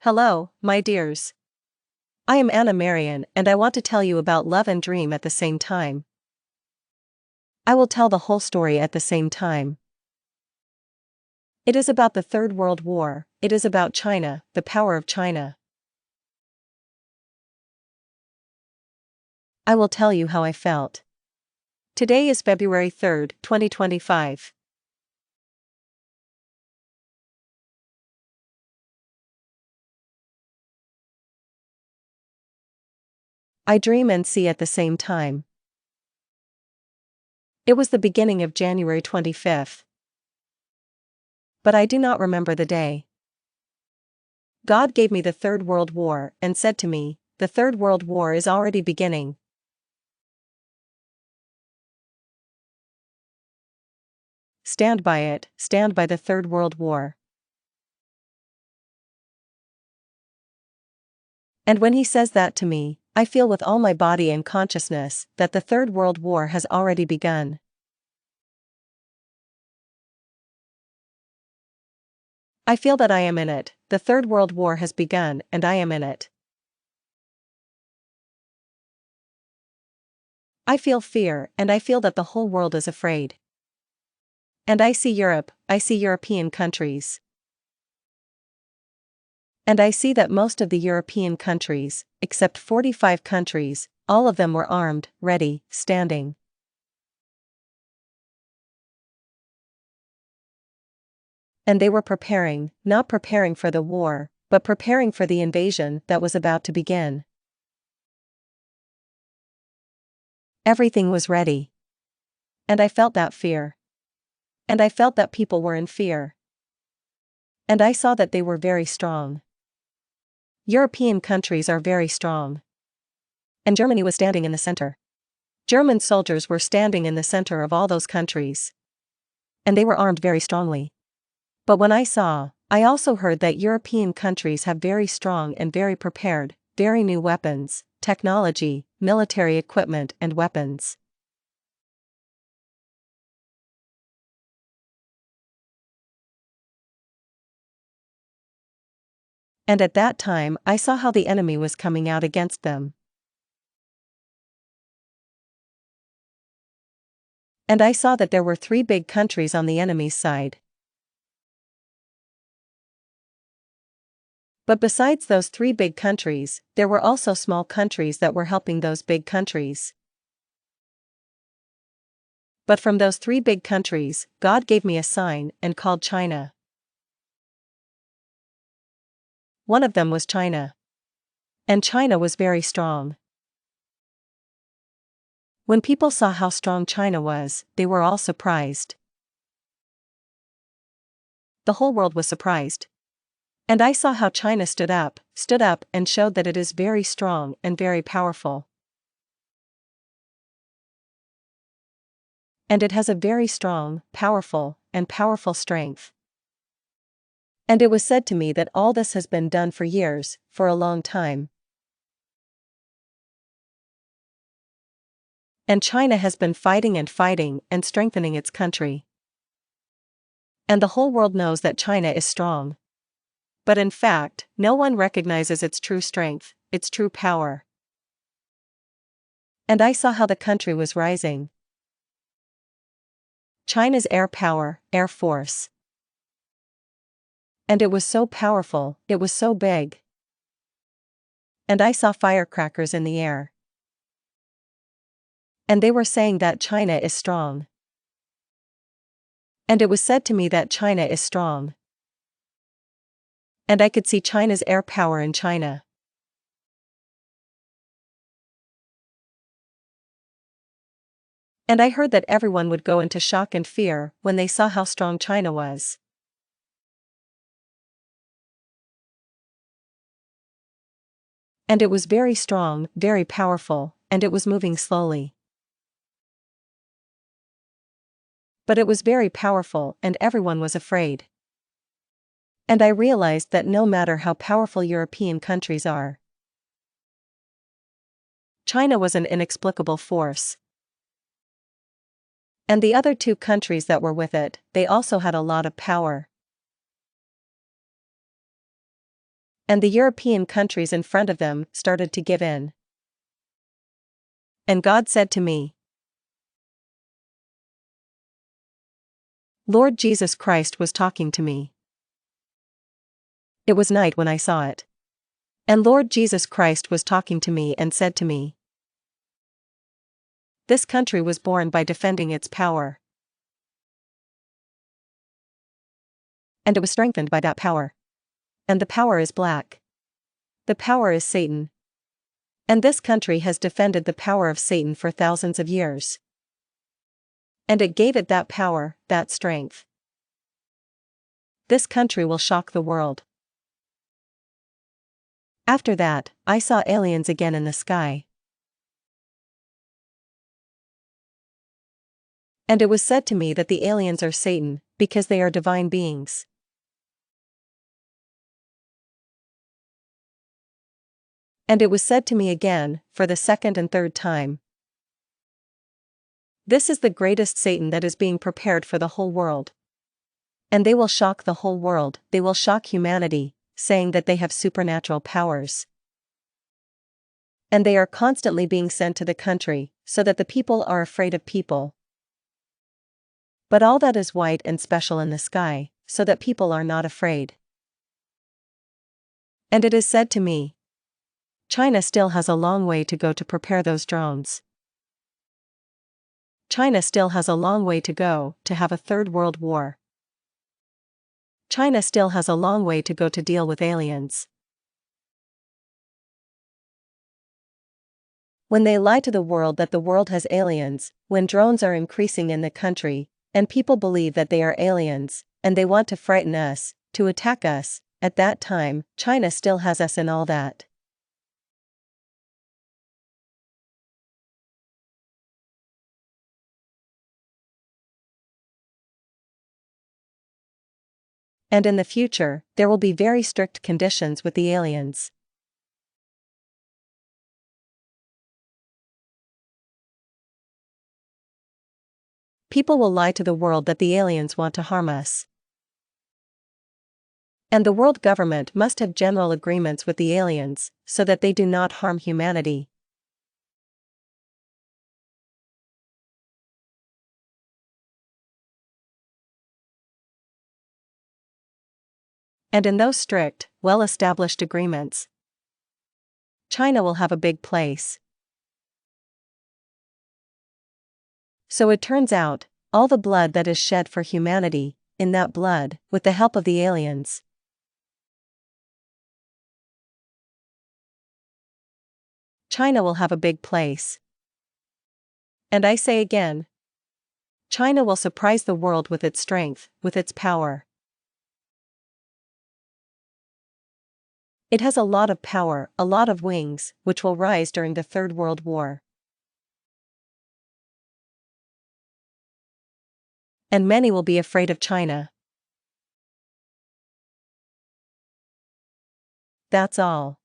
Hello, my dears. I am Anna Marion and I want to tell you about love and dream at the same time. I will tell the whole story at the same time. It is about the Third World War, it is about China, the power of China. I will tell you how I felt. Today is February 3rd, 2025. I dream and see at the same time. It was the beginning of January 25th. But I do not remember the day. God gave me the Third World War and said to me, the Third World War is already beginning. Stand by it, stand by the Third World War. And when he says that to me, I feel with all my body and consciousness that the Third World War has already begun. I feel that I am in it, the Third World War has begun and I am in it. I feel fear and I feel that the whole world is afraid. And I see Europe, I see European countries. And I see that most of the European countries, except 45 countries, all of them were armed, ready, standing. And they were preparing, not preparing for the war, but preparing for the invasion that was about to begin. Everything was ready. And I felt that fear. And I felt that people were in fear. And I saw that they were very strong. European countries are very strong. And Germany was standing in the center. German soldiers were standing in the center of all those countries. And they were armed very strongly. But when I also heard that European countries have very strong and very prepared, very new weapons, technology, military equipment and weapons. And at that time I saw how the enemy was coming out against them. And I saw that there were 3 big countries on the enemy's side. But besides those 3 big countries, there were also small countries that were helping those big countries. But from those 3 big countries, God gave me a sign and called China. One of them was China. And China was very strong. When people saw how strong China was, they were all surprised. The whole world was surprised. And I saw how China stood up and showed that it is very strong and very powerful. And it has a very strong, powerful strength. And it was said to me that all this has been done for years, for a long time. And China has been fighting and strengthening its country. And the whole world knows that China is strong. But in fact, no one recognizes its true strength, its true power. And I saw how the country was rising. China's air power, air force. And it was so powerful, it was so big. And I saw firecrackers in the air. And they were saying that China is strong. And it was said to me that China is strong. And I could see China's air power in China. And I heard that everyone would go into shock and fear when they saw how strong China was. And it was very strong, very powerful, and it was moving slowly. But it was very powerful and everyone was afraid. And I realized that no matter how powerful European countries are, China was an inexplicable force. And the other 2 countries that were with it, they also had a lot of power. And the European countries in front of them started to give in. And God said to me, Lord Jesus Christ was talking to me. It was night when I saw it. And Lord Jesus Christ was talking to me and said to me, this country was born by defending its power. And it was strengthened by that power. And the power is black. The power is Satan. And this country has defended the power of Satan for thousands of years. And it gave it that power, that strength. This country will shock the world. After that, I saw aliens again in the sky. And it was said to me that the aliens are Satan, because they are divine beings. And it was said to me again, for the second and third time, this is the greatest Satan that is being prepared for the whole world. And they will shock the whole world, they will shock humanity, saying that they have supernatural powers. And they are constantly being sent to the country, so that the people are afraid of people. But all that is white and special in the sky, so that people are not afraid. And it is said to me, China still has a long way to go to prepare those drones. China still has a long way to go to have a third world war. China still has a long way to go to deal with aliens. When they lie to the world that the world has aliens, when drones are increasing in the country, and people believe that they are aliens, and they want to frighten us, to attack us, at that time, China still has us in all that. And in the future, there will be very strict conditions with the aliens. People will lie to the world that the aliens want to harm us. And the world government must have general agreements with the aliens, so that they do not harm humanity. And in those strict, well-established agreements, China will have a big place. So it turns out, all the blood that is shed for humanity, in that blood, with the help of the aliens, China will have a big place. And I say again, China will surprise the world with its strength, with its power. It has a lot of power, a lot of wings, which will rise during the Third World War. And many will be afraid of China. That's all.